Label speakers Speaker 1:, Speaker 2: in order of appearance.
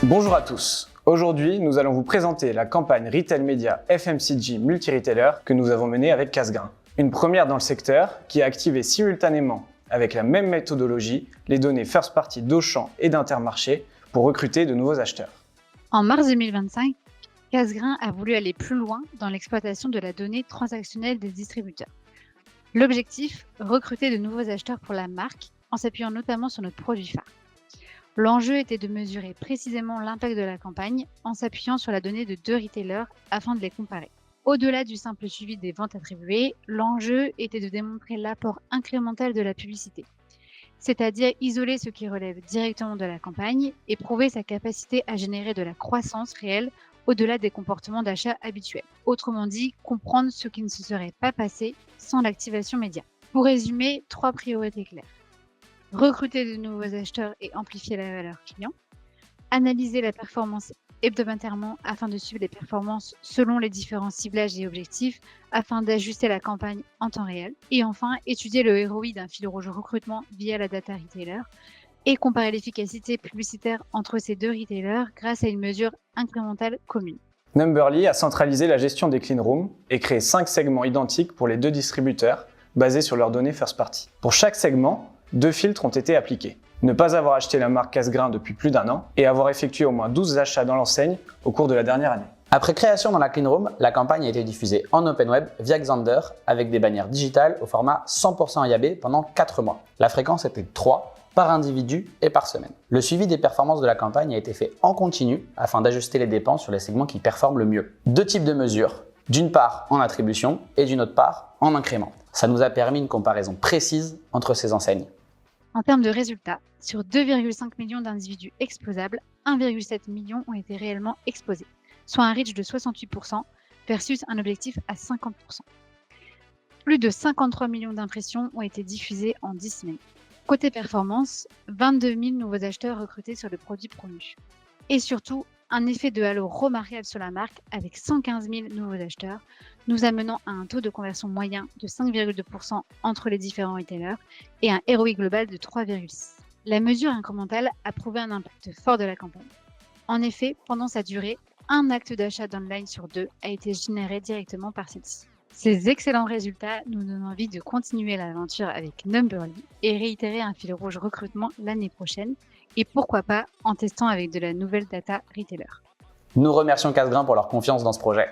Speaker 1: Bonjour à tous. Aujourd'hui, nous allons vous présenter la campagne Retail Media FMCG Multi-Retailer que nous avons menée avec Casgrain. Une première dans le secteur qui a activé simultanément, avec la même méthodologie, les données first party d'Auchan et d'Intermarché pour recruter de nouveaux acheteurs.
Speaker 2: En mars 2025, Casgrain a voulu aller plus loin dans l'exploitation de la donnée transactionnelle des distributeurs. L'objectif, recruter de nouveaux acheteurs pour la marque en s'appuyant notamment sur notre produit phare. L'enjeu était de mesurer précisément l'impact de la campagne en s'appuyant sur la donnée de 2 retailers afin de les comparer. Au-delà du simple suivi des ventes attribuées, l'enjeu était de démontrer l'apport incrémental de la publicité, c'est-à-dire isoler ce qui relève directement de la campagne et prouver sa capacité à générer de la croissance réelle au-delà des comportements d'achat habituels. Autrement dit, comprendre ce qui ne se serait pas passé sans l'activation média. Pour résumer, 3 priorités claires. Recruter de nouveaux acheteurs et amplifier la valeur client. Analyser la performance hebdomadairement afin de suivre les performances selon les différents ciblages et objectifs afin d'ajuster la campagne en temps réel. Et enfin, étudier le ROI d'un fil rouge recrutement via la data retailer et comparer l'efficacité publicitaire entre ces 2 retailers grâce à une mesure incrémentale commune.
Speaker 1: Numberly a centralisé la gestion des clean rooms et créé 5 segments identiques pour les 2 distributeurs basés sur leurs données first party. Pour chaque segment, 2 filtres ont été appliqués. Ne pas avoir acheté la marque Casgrain depuis plus d'1 an et avoir effectué au moins 12 achats dans l'enseigne au cours de la dernière année.
Speaker 3: Après création dans la Clean Room, la campagne a été diffusée en Open Web via Xandr avec des bannières digitales au format 100% IAB pendant 4 mois. La fréquence était de 3 par individu et par semaine. Le suivi des performances de la campagne a été fait en continu afin d'ajuster les dépenses sur les segments qui performent le mieux. 2 types de mesures, d'une part en attribution et d'une autre part en incrément. Ça nous a permis une comparaison précise entre ces enseignes.
Speaker 2: En termes de résultats, sur 2,5 millions d'individus exposables, 1,7 million ont été réellement exposés, soit un reach de 68% versus un objectif à 50%. Plus de 53 millions d'impressions ont été diffusées en 10 semaines. Côté performance, 22 000 nouveaux acheteurs recrutés sur le produit promu. Et surtout, un effet de halo remarquable sur la marque avec 115 000 nouveaux acheteurs, nous amenant à un taux de conversion moyen de 5,2% entre les différents retailers et un ROI global de 3,6. La mesure incrémentale a prouvé un impact fort de la campagne. En effet, pendant sa durée, un acte d'achat d'online sur 2 a été généré directement par celle-ci. Ces excellents résultats nous donnent envie de continuer l'aventure avec Numberly et réitérer un fil rouge recrutement l'année prochaine et pourquoi pas en testant avec de la nouvelle data retailer.
Speaker 3: Nous remercions Casgrain pour leur confiance dans ce projet.